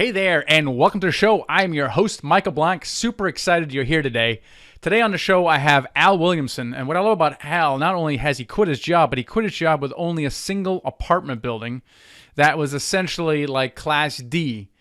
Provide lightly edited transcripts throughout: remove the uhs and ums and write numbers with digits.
Hey there, and welcome to the show. I'm your host, Michael Blank. Super excited you're here today. Today on the show, I have Al Williamson. And what I love about Al, not only has he quit his job, but he quit his job with only a single apartment building that was essentially like Class D.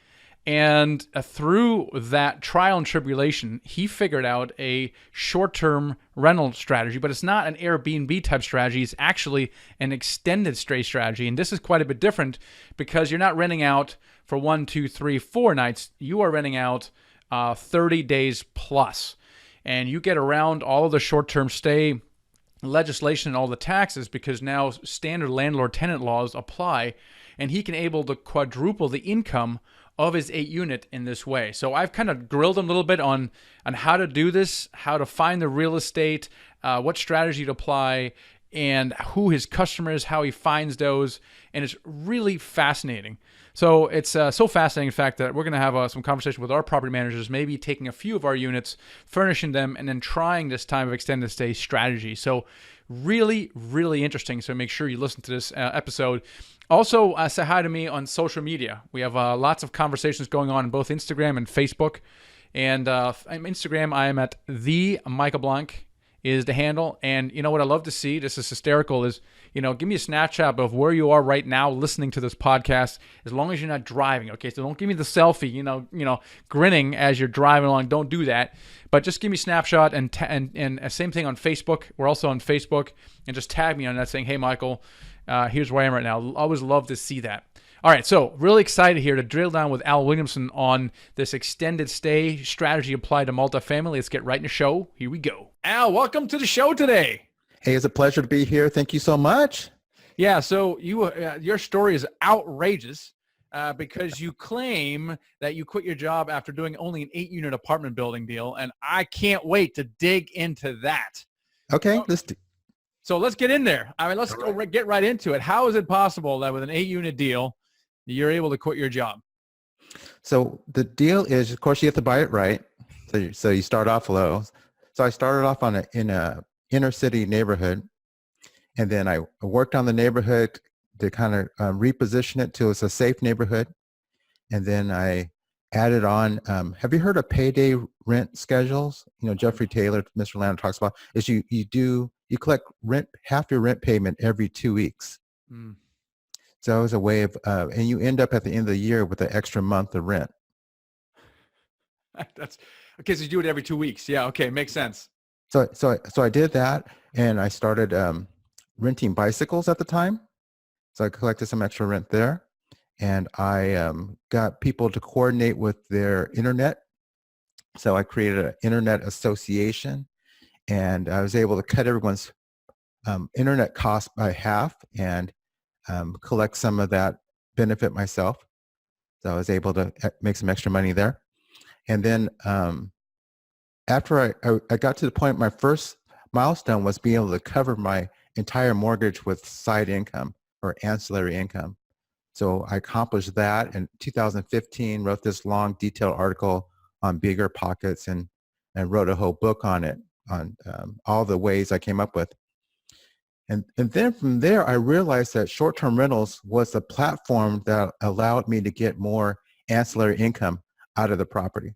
And through that trial and tribulation, he figured out a short-term rental strategy, but it's not an Airbnb type strategy. It's actually an extended stay strategy. And this is quite a bit different because you're not renting out for 1, 2, 3, 4 nights. You are renting out 30 days plus. And you get around all of the short-term stay legislation and all the taxes because now standard landlord-tenant laws apply, and he can able to quadruple the income of his 8-unit in this way. So I've kind of grilled him a little bit on how to do this, how to find the real estate, what strategy to apply, and who his customer is, how he finds those, and it's really fascinating. So it's so fascinating, in fact, that we're going to have some conversation with our property managers, maybe taking a few of our units, furnishing them, and then trying this time of extended stay strategy. So really, really interesting. So make sure you listen to this episode. Also, say hi to me on social media. We have lots of conversations going on both Instagram and Facebook. And on Instagram, I am at the Michael Blank is the handle. And you know what I love to see, this is hysterical, is, give me a snapshot of where you are right now listening to this podcast, as long as you're not driving. Okay, so don't give me the selfie, grinning as you're driving along. Don't do that. But just give me a snapshot and same thing on Facebook. We're also on Facebook, and just tag me on that saying, hey, Michael, here's where I am right now. Always love to see that. All right, so really excited here to drill down with Al Williamson on this extended stay strategy applied to multifamily. Let's get right in the show. Here we go. Al, welcome to the show today. Hey, it's a pleasure to be here. Thank you so much. Yeah, so your story is outrageous because you claim that you quit your job after doing only an 8-unit apartment building deal, and I can't wait to dig into that. Okay, So let's get in there. I mean, let's get right into it. How is it possible that with an 8-unit deal, you're able to quit your job? So the deal is, of course, you have to buy it right. So you start off low. So I started off in a inner city neighborhood, and then I worked on the neighborhood to kind of reposition it to it's a safe neighborhood. And then I added on, have you heard of payday rent schedules? Jeffrey Taylor, Mr. Landlord, talks about is you collect rent, half your rent payment every 2 weeks. Mm. So it was a way of, and you end up at the end of the year with an extra month of rent. That's okay. So you do it every 2 weeks. Yeah. Okay. Makes sense. So I did that, and I started renting bicycles at the time. So I collected some extra rent there, and I got people to coordinate with their internet. So I created an internet association, and I was able to cut everyone's internet cost by half and collect some of that benefit myself. So I was able to make some extra money there. And then after I got to the point, my first milestone was being able to cover my entire mortgage with side income or ancillary income. So I accomplished that in 2015, wrote this long detailed article on bigger pockets and wrote a whole book on it, on all the ways I came up with. And then from there, I realized that short-term rentals was a platform that allowed me to get more ancillary income out of the property.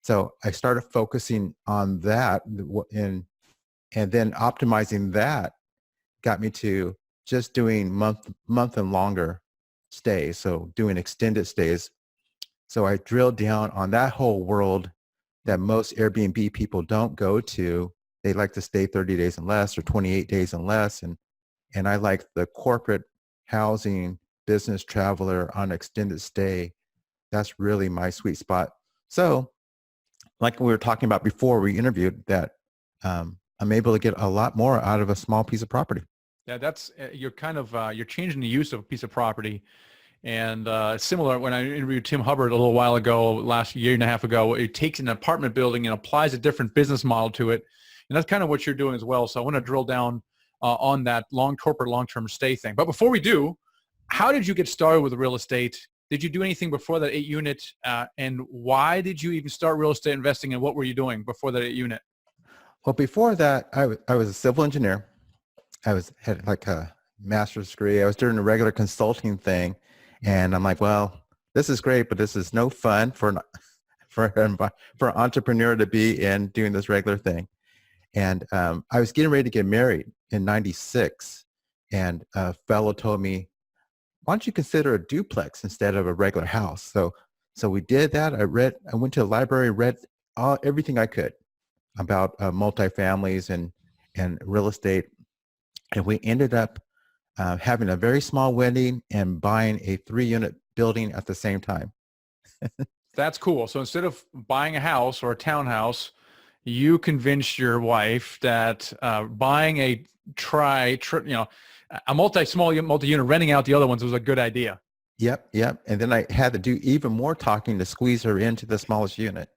So I started focusing on that, and then optimizing that got me to just doing month and longer stays, so doing extended stays. So I drilled down on that whole world that most Airbnb people don't go to. They like to stay 30 days and less or 28 days and less. And I like the corporate housing, business traveler on extended stay. That's really my sweet spot. So like we were talking about before we interviewed, that I'm able to get a lot more out of a small piece of property. Yeah, that's you're kind of you're changing the use of a piece of property. And similar, when I interviewed Tim Hubbard a little while ago, last year and a half ago, it takes an apartment building and applies a different business model to it. And that's kind of what you're doing as well. So I want to drill down on that long-term stay thing. But before we do, how did you get started with real estate? Did you do anything before that 8-unit? And why did you even start real estate investing, and what were you doing before that 8-unit? Well, before that, I was a civil engineer. Had like a master's degree. I was doing a regular consulting thing. And I'm like, well, this is great, but this is no fun for for an entrepreneur to be in doing this regular thing. And I was getting ready to get married in '96, and a fellow told me, "Why don't you consider a duplex instead of a regular house?" So we did that. I went to the library, read everything I could about multifamilies and real estate, and we ended up having a very small wedding and buying a 3-unit building at the same time. That's cool. So instead of buying a house or a townhouse, you convinced your wife that buying a multi-unit, renting out the other ones was a good idea. Yep. And then I had to do even more talking to squeeze her into the smallest unit.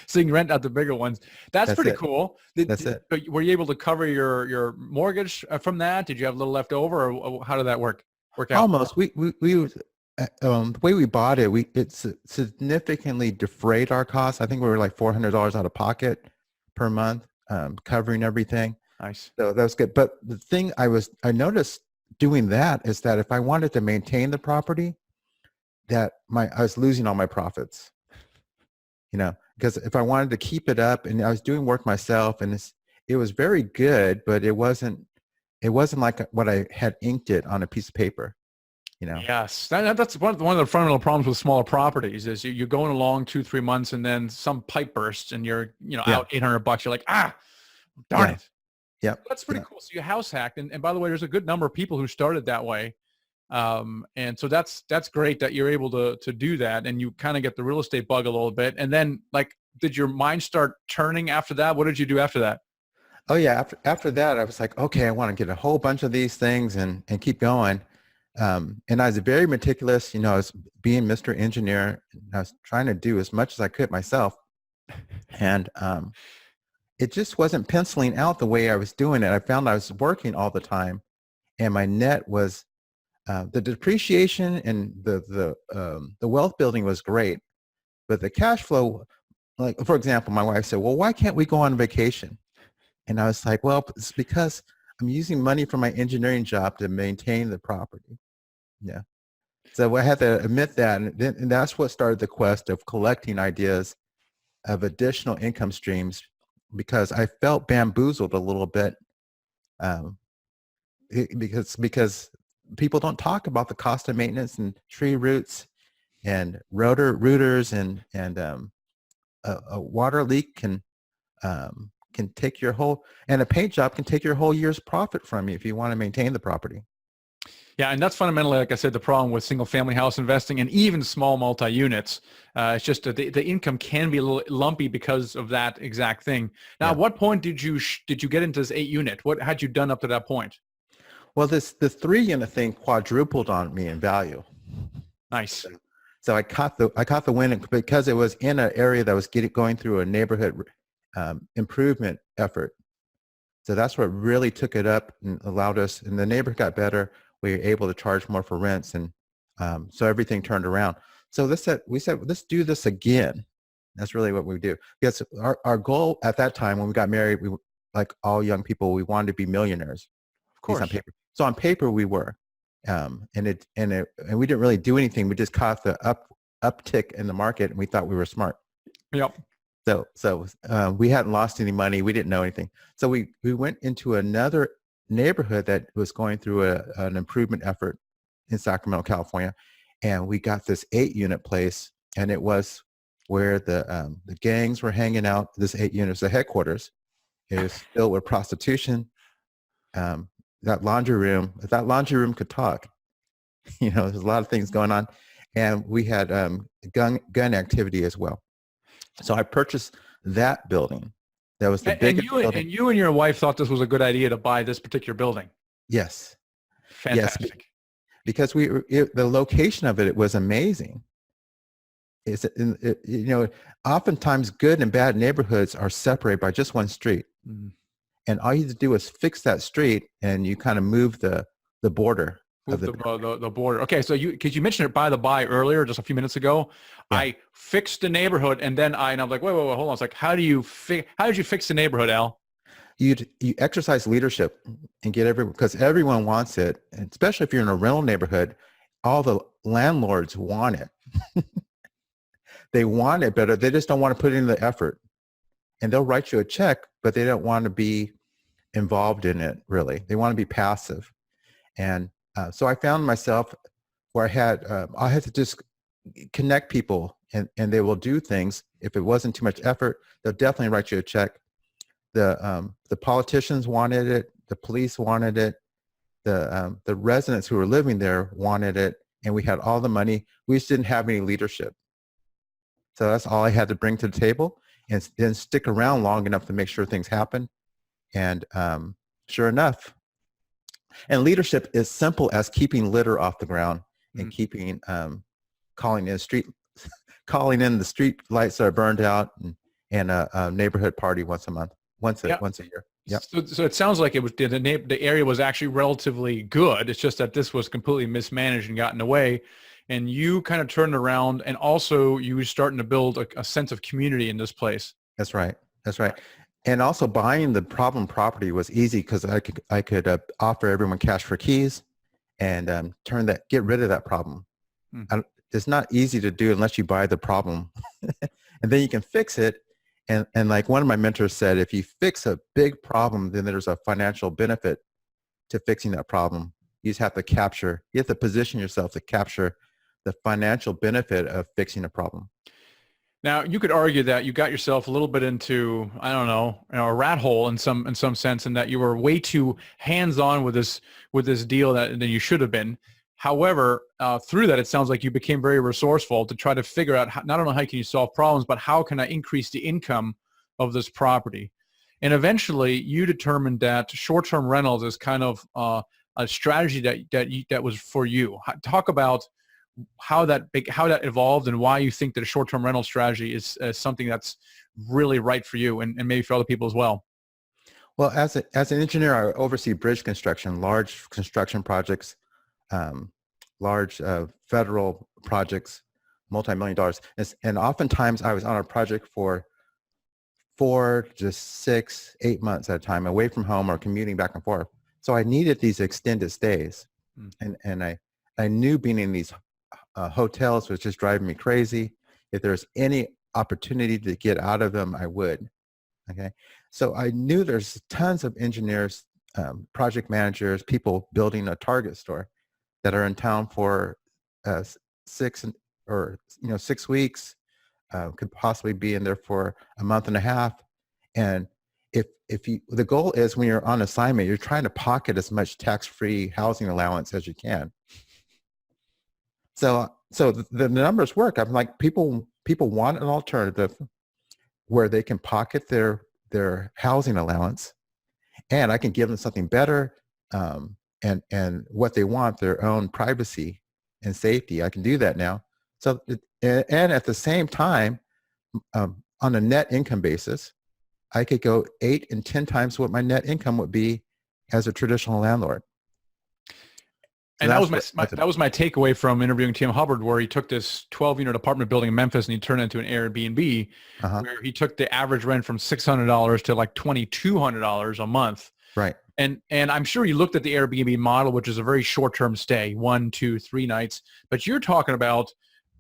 So you can rent out the bigger ones. That's pretty cool. That's it. Were you able to cover your mortgage from that? Did you have a little left over, or how did that work out? Almost. The way we bought it, it significantly defrayed our costs. I think we were like $400 out of pocket per month, covering everything. Nice. So that was good. But the thing I noticed doing that is that if I wanted to maintain the property, that I was losing all my profits. Because if I wanted to keep it up, and I was doing work myself, and it was very good, but it wasn't like what I had inked it on a piece of paper. Yes, that's one of the fundamental problems with smaller properties is you're going along 2-3 months, and then some pipe bursts, and you're out $800. You're like, darn it. Yeah, that's pretty cool. So you house hacked, and by the way, there's a good number of people who started that way. And so that's great that you're able to do that, and you kind of get the real estate bug a little bit. And then, like, did your mind start turning after that? What did you do after that? Oh yeah, after that, I was like, okay, I want to get a whole bunch of these things and keep going. And I was very meticulous. I was being Mr. Engineer. I was trying to do as much as I could myself, and it just wasn't penciling out the way I was doing it. I found I was working all the time, and my net was the depreciation and the wealth building was great, but the cash flow, like for example, my wife said, "Well, why can't we go on vacation?" And I was like, "Well, it's because I'm using money from my engineering job to maintain the property." Yeah. So I had to admit that, and that's what started the quest of collecting ideas of additional income streams, because I felt bamboozled a little bit, because people don't talk about the cost of maintenance and tree roots and rooters and a water leak can take your whole, and a paint job can take your whole year's profit from you if you want to maintain the property. Yeah, and that's fundamentally, like I said, the problem with single-family house investing and even small multi-units. It's just that the income can be a little lumpy because of that exact thing. Now, At what point did you get into this 8-unit? What had you done up to that point? Well, the 3-unit thing quadrupled on me in value. Nice. So I caught the wind because it was in an area that was going through a neighborhood improvement effort. So that's what really took it up and allowed us, and the neighborhood got better. We were able to charge more for rents, and so everything turned around. So we said, let's do this again. That's really what we do. Because our goal at that time when we got married, we, like all young people, we wanted to be millionaires. Of course. On paper. So on paper we were, and we didn't really do anything. We just caught the uptick in the market, and we thought we were smart. Yep. So we hadn't lost any money. We didn't know anything. So we went into another neighborhood that was going through an improvement effort in Sacramento, California, and we got this 8-unit place, and it was where the gangs were hanging out. This 8 units, the headquarters, it was filled with prostitution. That laundry room could talk. There's a lot of things going on, and we had gun activity as well. So I purchased that building. That was the biggest building. And you and your wife thought this was a good idea to buy this particular building. Yes. Fantastic. Yes, because the location of it was amazing. Oftentimes good and bad neighborhoods are separated by just one street. Mm-hmm. And all you have to do is fix that street, and you kind of move the border. The border. Okay, so because you mentioned it by the by earlier, just a few minutes ago, yeah. I fixed the neighborhood, and I'm like, wait, hold on. It's like, how did you fix the neighborhood, Al? You exercise leadership and get because everyone wants it, and especially if you're in a rental neighborhood, all the landlords want it. They want it better. They just don't want to put in the effort. And they'll write you a check, but they don't want to be involved in it, really. They want to be passive. And so I found myself where I had to just connect people, and they will do things. If it wasn't too much effort, they'll definitely write you a check. The politicians wanted it. The police wanted it. The residents who were living there wanted it. And we had all the money. We just didn't have any leadership. So that's all I had to bring to the table, and then stick around long enough to make sure things happen. And sure enough, and leadership is simple as keeping litter off the ground and keeping calling in the street lights that are burned out, and a neighborhood party once a month, once a year. Yep. So it sounds like it was the area was actually relatively good. It's just that this was completely mismanaged and gotten away. And you kind of turned around, and also you were starting to build a sense of community in this place. That's right. That's right. And also buying the problem property was easy because I could offer everyone cash for keys and get rid of that problem. It's not easy to do unless you buy the problem, and then you can fix it. And like one of my mentors said, if you fix a big problem, then there's a financial benefit to fixing that problem. You just have to position yourself to capture the financial benefit of fixing a problem. Now, you could argue that you got yourself a little bit into, I don't know, a rat hole in some sense, and that you were way too hands-on with this deal than you should have been. However, through that, it sounds like you became very resourceful to try to figure out not only how can you solve problems, but how can I increase the income of this property. And eventually, you determined that short-term rentals is kind of a strategy that was for you. Talk about how that evolved and why you think that a short-term rental strategy is something that's really right for you and maybe for other people as well. Well, as an engineer, I oversee bridge construction, large construction projects, large federal projects, multi-million dollars. And oftentimes I was on a project for 4 to 6, 8 months at a time, away from home or commuting back and forth. So I needed these extended stays. And I knew being in these hotels was just driving me crazy. If there's any opportunity to get out of them, I would. Okay. So I knew there's tons of engineers, project managers, people building a Target store that are in town for 6 weeks, could possibly be in there for a month and a half. And the goal is when you're on assignment, you're trying to pocket as much tax-free housing allowance as you can. So the numbers work. I'm like, people want an alternative where they can pocket their housing allowance, and I can give them something better, and what they want, their own privacy and safety. I can do that now. So and at the same time, on a net income basis, I could go 8 and 10 times what my net income would be as a traditional landlord. And that was my takeaway from interviewing Tim Hubbard, where he took this 12-unit apartment building in Memphis and he turned it into an Airbnb, where he took the average rent from $600 to like $2,200 a month. Right. And I'm sure you looked at the Airbnb model, which is a very short-term stay, 1, 2, 3 nights. But you're talking about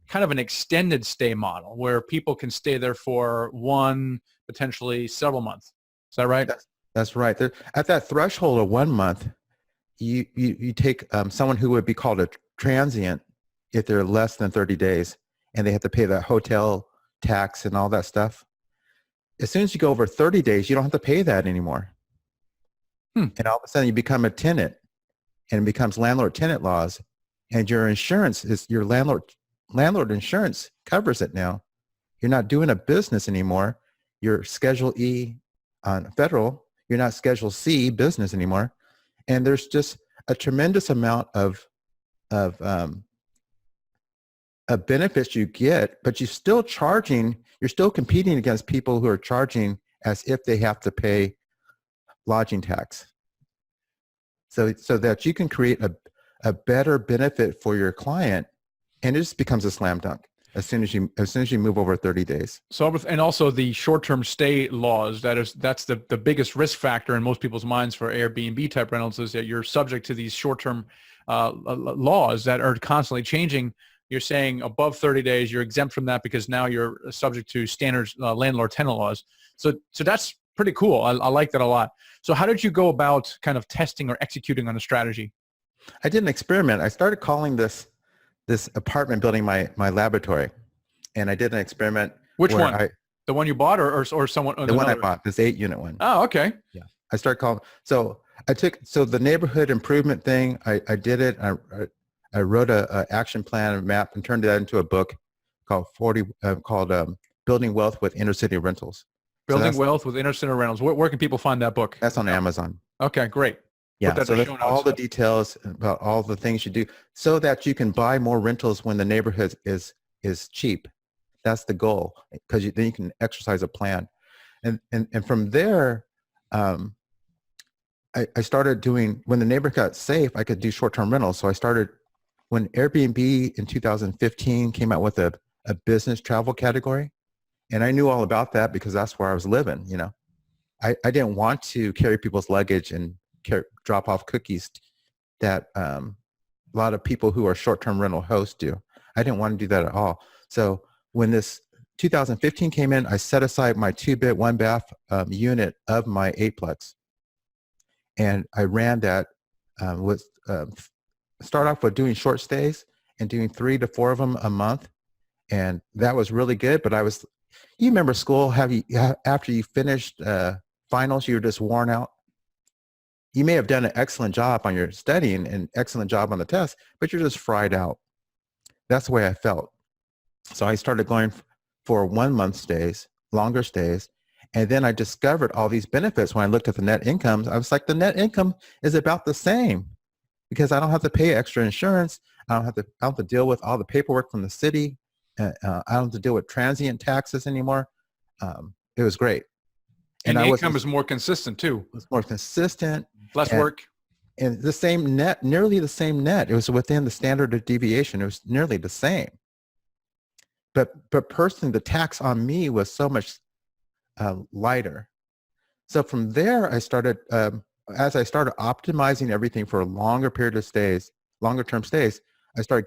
kind of an extended stay model where people can stay there for 1, potentially several months. Is that right? That's right. At that threshold of 1 month, you take someone who would be called a transient if they're less than 30 days and they have to pay the hotel tax and all that stuff. As soon as you go over 30 days, you don't have to pay that anymore. And all of a sudden you become a tenant, and it becomes landlord-tenant laws, and your insurance is your landlord insurance covers it now. You're not doing a business anymore. You're Schedule E on federal. You're not Schedule C business anymore. And there's just a tremendous amount of benefits you get, but you're still competing against people who are charging as if they have to pay lodging tax. So that you can create a better benefit for your client, and it just becomes a slam dunk. as soon as you move over 30 days. So, and also the short-term stay laws, that's the biggest risk factor in most people's minds for Airbnb type rentals, is that you're subject to these short-term laws that are constantly changing. You're saying above 30 days, you're exempt from that because now you're subject to standard landlord-tenant laws. So that's pretty cool. I like that a lot. So how did you go about kind of testing or executing on a strategy? I did an experiment. I started calling this apartment building my laboratory, and I did an experiment. Which one? The one you bought, or someone? The one I bought, this 8-unit one. Oh, okay. Yeah. I started calling. So the neighborhood improvement thing. I did it. I wrote a action plan and map and turned that into a book called Building Wealth with Inner City Rentals. Building Wealth with Inner City Rentals. Where can people find that book? That's on Amazon. Okay, great. Yeah, so that's all the details about all the things you do so that you can buy more rentals when the neighborhood is cheap. That's the goal, because then you can exercise a plan. And from there, I started doing, when the neighborhood got safe, I could do short-term rentals. So I started, when Airbnb in 2015 came out with a business travel category, and I knew all about that because that's where I was living, you know. I didn't want to carry people's luggage and drop off cookies that a lot of people who are short-term rental hosts do. I didn't want to do that at all. So when this 2015 came in, I set aside my 2-bed, 1-bath unit of my 8-plex. And I ran that start off with doing short stays and doing 3 to 4 of them a month. And that was really good. But you remember school, after you finished finals, you were just worn out. You may have done an excellent job on your studying and excellent job on the test, but you're just fried out. That's the way I felt. So I started going for 1-month stays, longer stays. And then I discovered all these benefits when I looked at the net incomes. I was like, the net income is about the same because I don't have to pay extra insurance. I don't have to deal with all the paperwork from the city. I don't have to deal with transient taxes anymore. It was great. And the income is more consistent too. It was more consistent. Less work. And the same net, nearly the same net. It was within the standard of deviation. It was nearly the same. But personally, the tax on me was so much lighter. So from there, I started, as I started optimizing everything for a longer period of stays, longer term stays, I started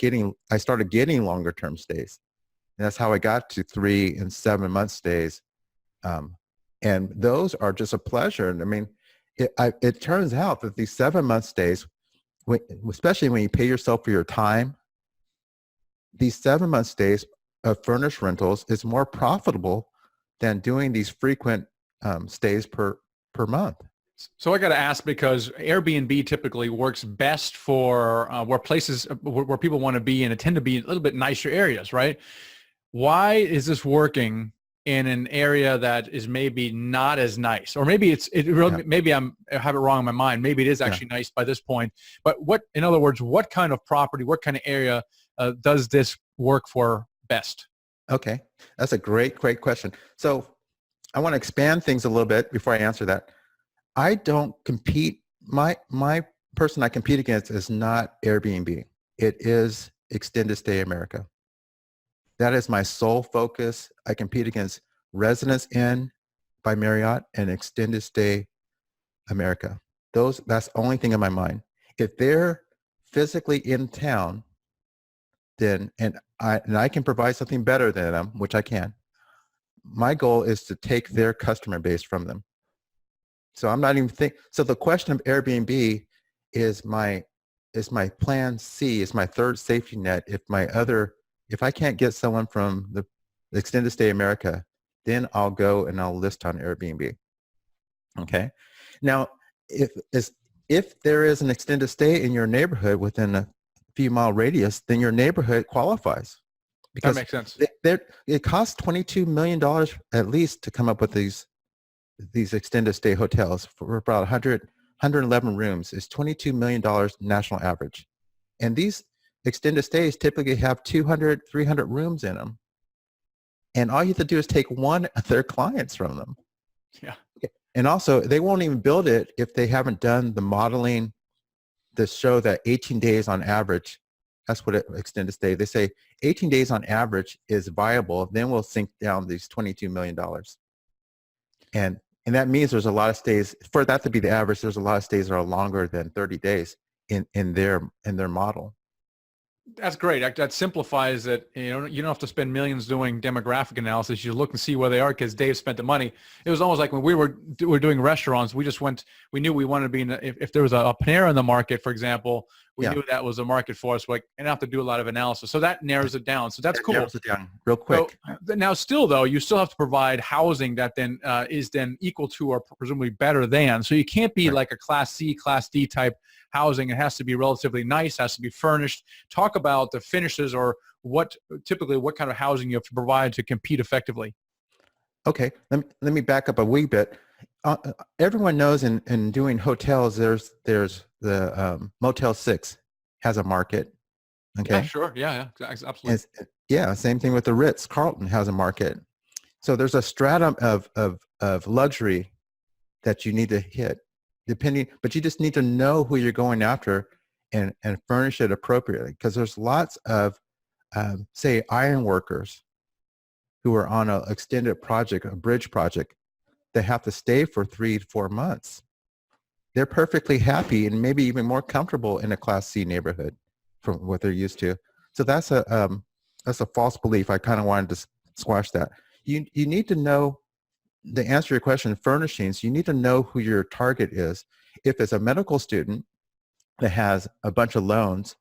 getting longer term stays. And that's how I got to 3 and 7 month stays. And those are just a pleasure. And I mean, it turns out that these 7 month stays, especially when you pay yourself for your time, these 7 month stays of furnished rentals is more profitable than doing these frequent stays per month. So I got to ask, because Airbnb typically works best for where people want to be, and it tend to be a little bit nicer areas, right? Why is this working in an area that is maybe not as nice? Or maybe maybe I have it wrong in my mind. Maybe it is actually nice by this point. But in other words, what kind of property, what kind of area does this work for best? Okay, that's a great question. So I want to expand things a little bit before I answer that. I don't compete. My person I compete against is not Airbnb. It is Extended Stay America. That is my sole focus. I compete against Residence Inn by Marriott and Extended Stay America. That's the only thing in my mind. If they're physically in town, then and I can provide something better than them, which I can. My goal is to take their customer base from them. So I'm not even so the question of Airbnb is my plan C, is my third safety net. If I can't get someone from the Extended Stay America, then I'll go and I'll list on Airbnb. Okay. Now, if there is an extended stay in your neighborhood within a few mile radius, then your neighborhood qualifies. Because that makes sense. It costs $22 million at least to come up with these extended stay hotels for about 111 rooms. Is $22 million national average. And these extended stays typically have 200, 300 rooms in them. And all you have to do is take one of their clients from them. Yeah. Okay. And also, they won't even build it if they haven't done the modeling to show that 18 days on average That's what extended stay. They say 18 days on average is viable. Then we'll sink down these $22 million. And that means there's a lot of stays, for that to be the average, there's a lot of stays that are longer than 30 days in their model. That's great. That simplifies it. You don't have to spend millions doing demographic analysis. You look and see where they are because Dave spent the money. It was almost like when we were doing restaurants, we knew we wanted to be if there was a Panera in the market, for example, we knew that was a market for us. Like, and have to do a lot of analysis. So that narrows it down. So that's cool. Narrows it down real quick. So, now still though, you still have to provide housing that then is then equal to or presumably better than. So you can't be like a Class C, Class D type housing. It has to be relatively nice, has to be furnished. Talk about the finishes or what kind of housing you have to provide to compete effectively. Okay, let me back up a wee bit. Everyone knows in doing hotels, there's the Motel 6 has a market. Okay. Yeah, sure. Yeah, absolutely. Same thing with the Ritz-Carlton has a market. So there's a stratum of luxury that you need to hit. But you just need to know who you're going after and furnish it appropriately, because there's lots of, say, iron workers who are on an extended project, a bridge project, that have to stay for 3 to 4 months. They're perfectly happy and maybe even more comfortable in a Class C neighborhood from what they're used to. So that's a false belief. I kind of wanted to squash that. You need to know, to answer your question, furnishings, you need to know who your target is. If it's a medical student that has a bunch of loans,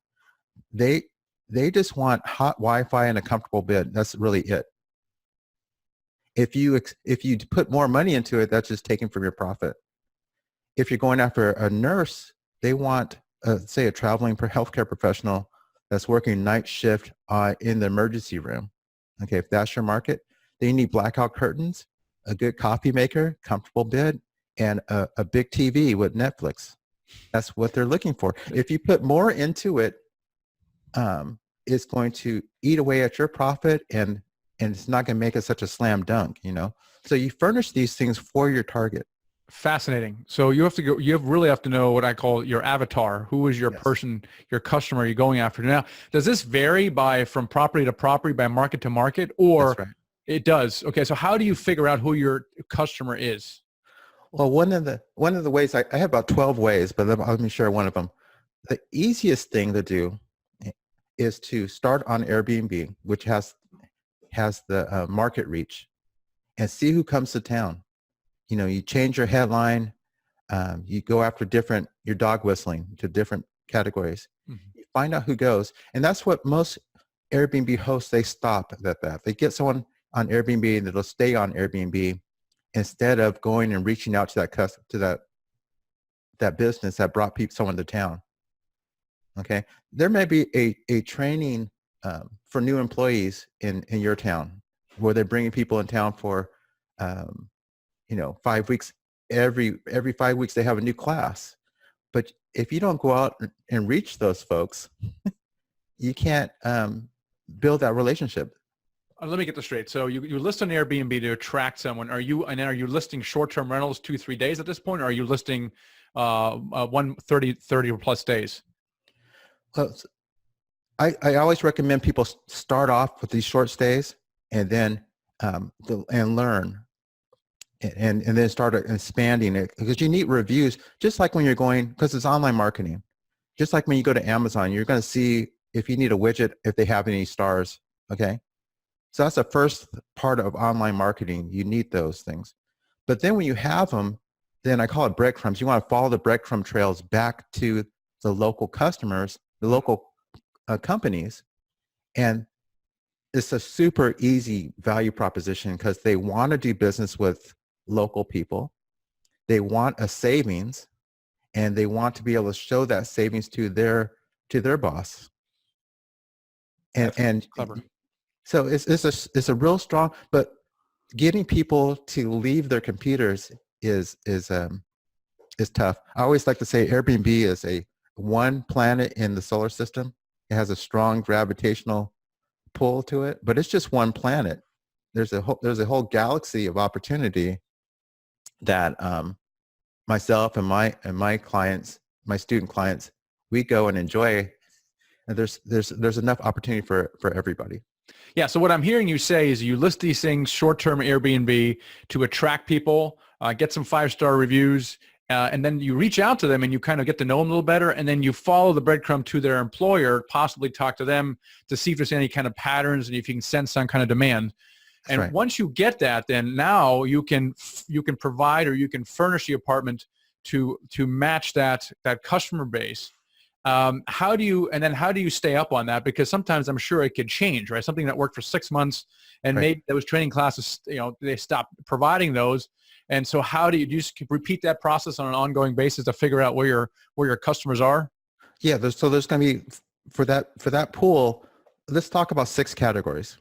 they just want hot Wi-Fi and a comfortable bed. That's really it. If you put more money into it, that's just taken from your profit. If you're going after a nurse, they want, say, a traveling healthcare professional that's working night shift in the emergency room. Okay, if that's your market, then you need blackout curtains, a good coffee maker, comfortable bed, and a big TV with Netflix. That's what they're looking for. If you put more into it, it's going to eat away at your profit, and it's not going to make it such a slam dunk, So you furnish these things for your target. Fascinating. So you really have to know what I call your avatar. Who is your person, your customer you're going after? Now, does this vary from property to property, by market to market, or? That's right. It does. Okay. So how do you figure out who your customer is? Well, one of the ways, I have about 12 ways, but let me share one of them. The easiest thing to do is to start on Airbnb, which has the market reach, and see who comes to town. You change your headline, you go after your dog whistling to different categories. Mm-hmm. You find out who goes. And that's what most Airbnb hosts, they stop at that. They get someone on Airbnb that'll stay on Airbnb instead of going and reaching out to that business that brought someone to town. Okay. There may be a training for new employees in your town where they're bringing people in town for 5 weeks. Every 5 weeks they have a new class. But if you don't go out and reach those folks, you can't build that relationship. Let me get this straight. So you list on Airbnb to attract someone. Are you listing short-term rentals 2-3 days at this point, or are you listing 30 plus days? Well, I always recommend people start off with these short stays and then and learn and then start expanding it, because you need reviews, just like when you're going, because it's online marketing. Just like when you go to Amazon, you're going to see if you need a widget, if they have any stars. Okay. So that's the first part of online marketing. You need those things. But then when you have them, then I call it breadcrumbs. You want to follow the breadcrumb trails back to the local customers, the local companies. And it's a super easy value proposition because they want to do business with local people. They want a savings, and they want to be able to show that savings to their boss. And clever. So it's a real strong, but getting people to leave their computers is tough. I always like to say Airbnb is one planet in the solar system. It has a strong gravitational pull to it, but it's just one planet. There's a whole galaxy of opportunity that myself and my clients, my student clients, we go and enjoy And there's enough opportunity for everybody. Yeah. So what I'm hearing you say is you list these things, short-term Airbnb, to attract people, get some 5-star reviews, and then you reach out to them and you kind of get to know them a little better, and then you follow the breadcrumb to their employer, possibly talk to them to see if there's any kind of patterns and if you can sense some kind of demand. That's And right. once you get that, then now you can provide, or you can furnish the apartment to match that customer base. How do you stay up on that? Because sometimes I'm sure it could change, right? Something that worked for 6 months and Right. maybe those training classes, they stopped providing those. And so how do you just repeat that process on an ongoing basis to figure out where your customers are? Yeah. There's going to be for that pool. Let's talk about 6 categories.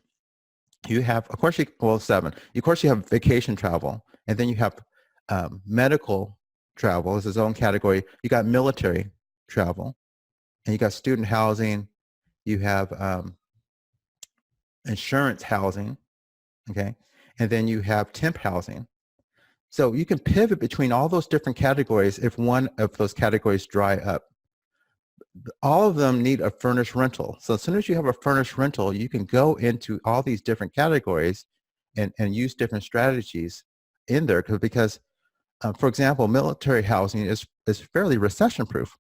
You have, of course, 7. Of course, you have vacation travel, and then you have medical travel as its own category. You got military travel, and you got student housing. You have insurance housing, okay, and then you have temp housing. So you can pivot between all those different categories if one of those categories dry up. All of them need a furnished rental. So as soon as you have a furnished rental, you can go into all these different categories and use different strategies in there because for example, military housing is fairly recession proof.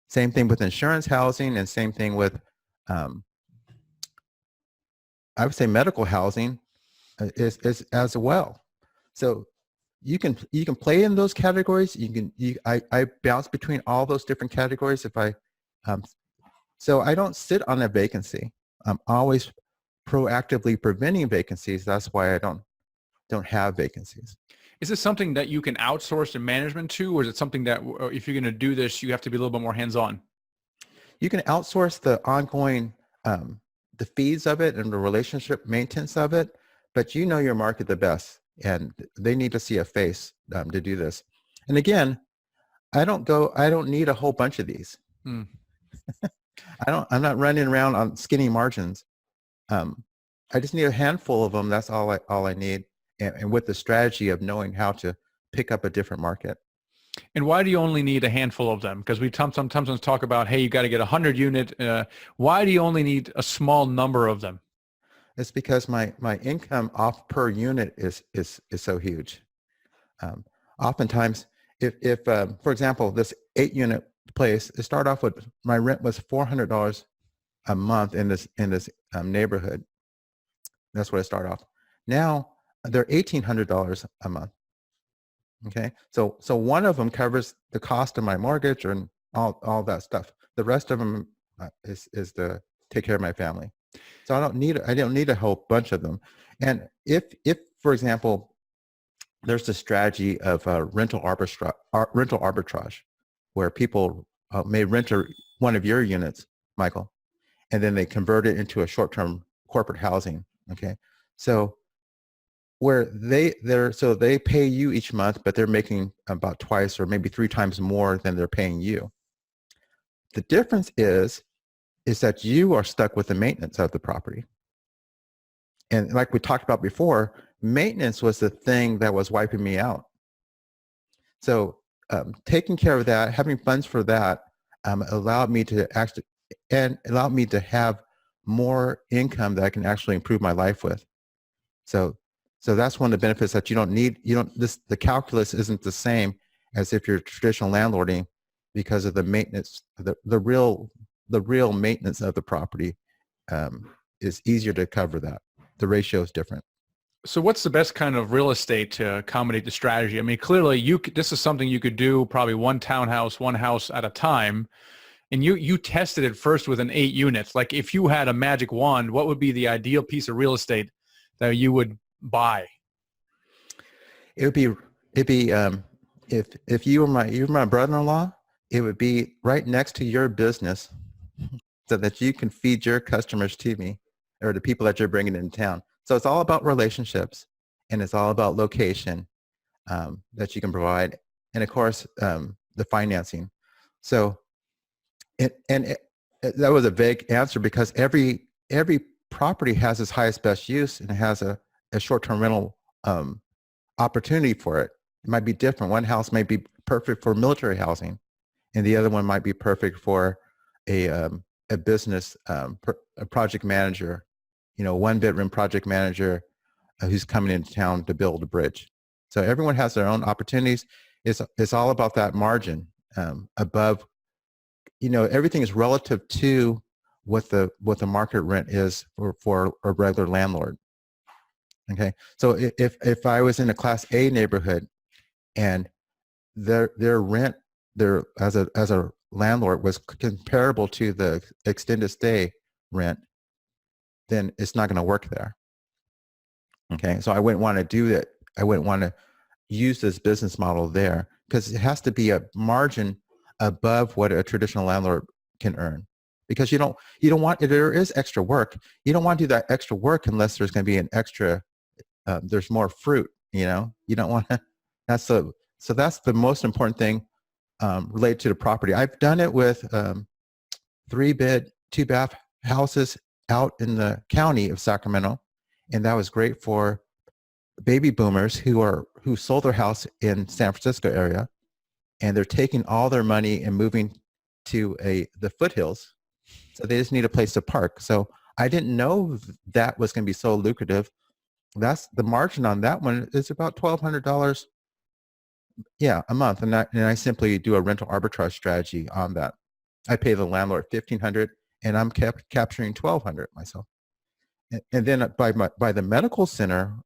Same thing with insurance housing, and same thing with I would say medical housing is as well. So you can play in those categories. I bounce between all those different categories if I so I don't sit on a vacancy. I'm always proactively preventing vacancies. That's why I don't have vacancies. Is this something that you can outsource the management to, or is it something that if you're going to do this, you have to be a little bit more hands-on? You can outsource the ongoing the fees of it and the relationship maintenance of it, but you know your market the best, and they need to see a face to do this. And again, I don't need a whole bunch of these. Mm. I'm not running around on skinny margins. I just need a handful of them. That's all I need. And with the strategy of knowing how to pick up a different market. And why do you only need a handful of them? Because we sometimes talk about, hey, you got to get 100 unit. Why do you only need a small number of them? It's because my income off per unit is so huge. Oftentimes, if for example, this 8-unit place, it started off with my rent was $400 a month in this neighborhood. That's what it started off. Now they're $1,800 a month. Okay, so one of them covers the cost of my mortgage and all that stuff. The rest of them is to take care of my family. So I don't need a whole bunch of them. And if for example, there's a strategy of rental arbitrage, where people may rent one of your units, Michael, and then they convert it into a short-term corporate housing. Okay, so where they pay you each month, but they're making about twice or maybe 3 times more than they're paying you. The difference is that you are stuck with the maintenance of the property. And like we talked about before, maintenance was the thing that was wiping me out. So taking care of that, having funds for that, allowed me to have more income that I can actually improve my life with. So that's one of the benefits that the calculus isn't the same as if you're traditional landlording, because of the maintenance, the real maintenance of the property is easier to cover that. The ratio is different. So what's the best kind of real estate to accommodate the strategy? I mean, clearly this is something you could do probably one townhouse, one house at a time. And you tested it first with an 8 units. Like if you had a magic wand, what would be the ideal piece of real estate that you would buy? It'd be if you were my brother-in-law, it would be right next to your business, so that you can feed your customers to me, or the people that you're bringing in town. So it's all about relationships, and it's all about location that you can provide, and of course the financing. So that was a vague answer, because every property has its highest best use, and it has a short-term rental opportunity for it. It might be different. One house may be perfect for military housing, and the other one might be perfect for a a business, a project manager, one bedroom project manager who's coming into town to build a bridge. So everyone has their own opportunities. It's all about that margin above. Everything is relative to what the market rent is for a regular landlord. Okay, so if I was in a Class A neighborhood and their rent as a landlord was comparable to the extended stay rent, then it's not going to work there. Okay, so I wouldn't want to do that. I wouldn't want to use this business model there because it has to be a margin above what a traditional landlord can earn. Because you don't want, if there is extra work, you don't want to do that extra work unless there's going to be an extra, there's more fruit. You don't want to. So that's the most important thing related to the property. I've done it with 3-bed, 2-bath houses out in the county of Sacramento, and that was great for baby boomers who sold their house in San Francisco area, and they're taking all their money and moving to the foothills. So they just need a place to park. So I didn't know that was going to be so lucrative. That's the margin on that one is about $1,200, a month, and I simply do a rental arbitrage strategy on that. I pay the landlord $1,500, and I'm capturing $1,200 myself. And then by the medical center,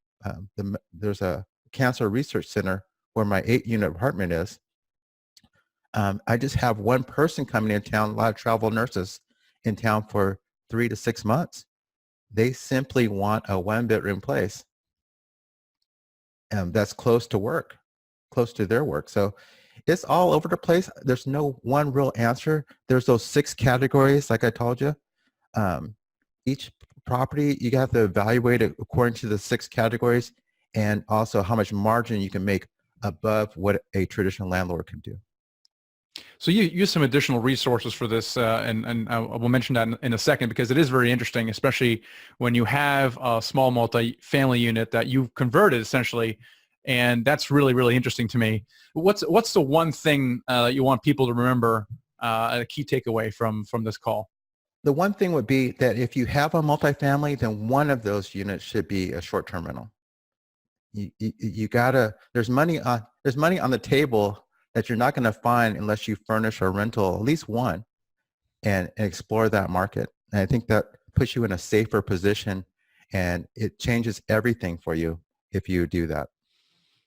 there's a cancer research center where my 8-unit apartment is. I just have one person coming in town, a lot of travel nurses in town for 3 to 6 months. They simply want a 1-bedroom place that's close to their work. So it's all over the place. There's no one real answer. There's those 6 categories, like I told you. Each property, you have to evaluate it according to the 6 categories and also how much margin you can make above what a traditional landlord can do. So you use some additional resources for this, and I will mention that in a second because it is very interesting, especially when you have a small multi-family unit that you've converted essentially, and that's really, really interesting to me. What's the one thing that you want people to remember, a key takeaway from this call? The one thing would be that if you have a multifamily, then one of those units should be a short-term rental. You gotta. There's money on the table that you're not going to find unless you furnish a rental, at least one, and explore that market. And I think that puts you in a safer position, and it changes everything for you if you do that.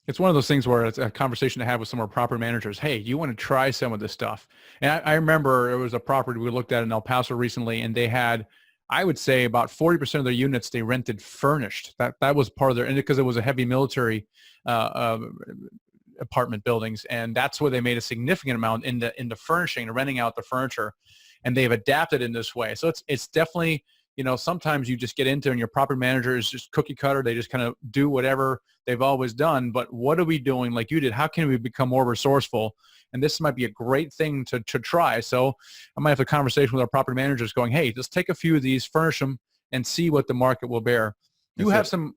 It's one of those things where it's a conversation to have with some of our property managers. Hey, do you want to try some of this stuff? And I remember it was a property we looked at in El Paso recently, and they had, I would say, about 40% of their units they rented furnished. That was part of their, and because it was a heavy military apartment buildings, and that's where they made a significant amount in the furnishing and renting out the furniture, and they've adapted in this way. So it's definitely, sometimes you just get into and your property manager is just cookie cutter. They just kind of do whatever they've always done. But what are we doing like you did? How can we become more resourceful? And this might be a great thing to try. So I might have a conversation with our property managers going, hey, just take a few of these, furnish them, and see what the market will bear. You have some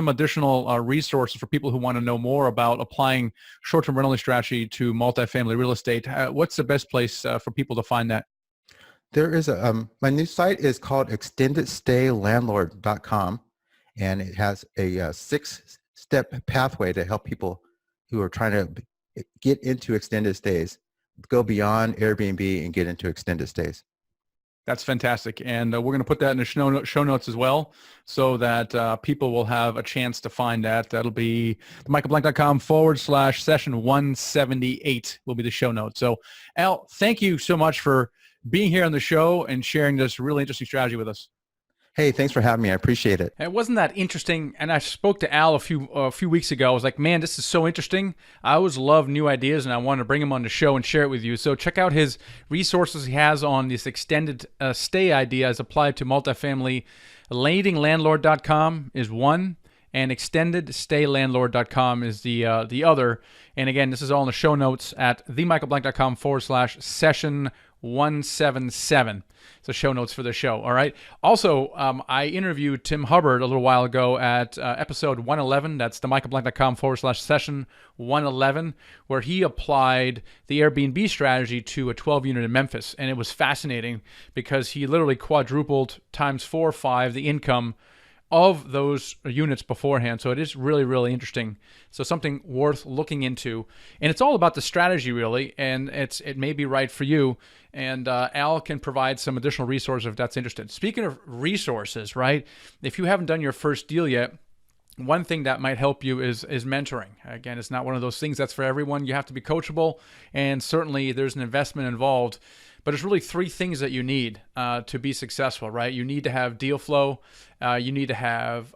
additional resources for people who want to know more about applying short-term rental strategy to multifamily real estate. What's the best place for people to find that? There is my new site is called ExtendedStayLandlord.com, and it has a 6-step pathway to help people who are trying to get into extended stays, go beyond Airbnb and get into extended stays. That's fantastic. And we're going to put that in the show notes as well so that people will have a chance to find that. That'll be michaelblank.com/session 178 will be the show notes. So Al, thank you so much for being here on the show and sharing this really interesting strategy with us. Hey, thanks for having me. I appreciate it. And wasn't that interesting? And I spoke to Al a few weeks ago. I was like, man, this is so interesting. I always love new ideas, and I wanted to bring him on the show and share it with you. So check out his resources he has on this extended stay idea as applied to multifamily. Leadinglandlord.com is one, and ExtendedStayLandlord.com is the other. And again, this is all in the show notes at themichaelblank.com/session 177. So show notes for the show. All right. Also, I interviewed Tim Hubbard a little while ago at episode 111. That's themichaelblank.com/session 111, where he applied the Airbnb strategy to a 12 unit in Memphis. And it was fascinating because he literally quadrupled times 4 or 5 the income of those units beforehand. So it is really, really interesting. So something worth looking into. And it's all about the strategy, really, and it may be right for you. And Al can provide some additional resources if that's interested. Speaking of resources, right, if you haven't done your first deal yet, one thing that might help you is mentoring. Again, it's not one of those things that's for everyone. You have to be coachable, and certainly there's an investment involved. But it's really 3 things that you need to be successful, right? You need to have deal flow, you need to have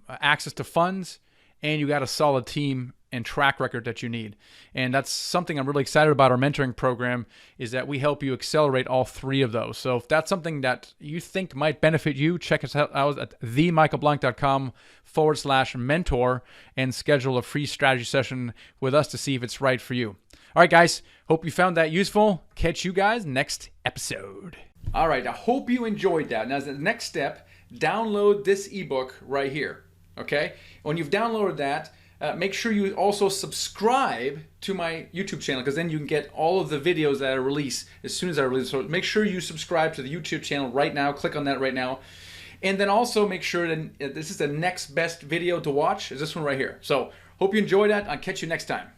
access to funds, and you got a solid team and track record that you need. And that's something I'm really excited about our mentoring program, is that we help you accelerate all 3 of those. So if that's something that you think might benefit you, check us out at themichaelblank.com/mentor and schedule a free strategy session with us to see if it's right for you. All right, guys, hope you found that useful. Catch you guys next episode. All right, I hope you enjoyed that. Now, as the next step, download this ebook right here, okay? When you've downloaded that, make sure you also subscribe to my YouTube channel, because then you can get all of the videos that I release as soon as I release. So make sure you subscribe to the YouTube channel right now. Click on that right now. And then also make sure that this is the next best video to watch, is this one right here. So hope you enjoyed that. I'll catch you next time.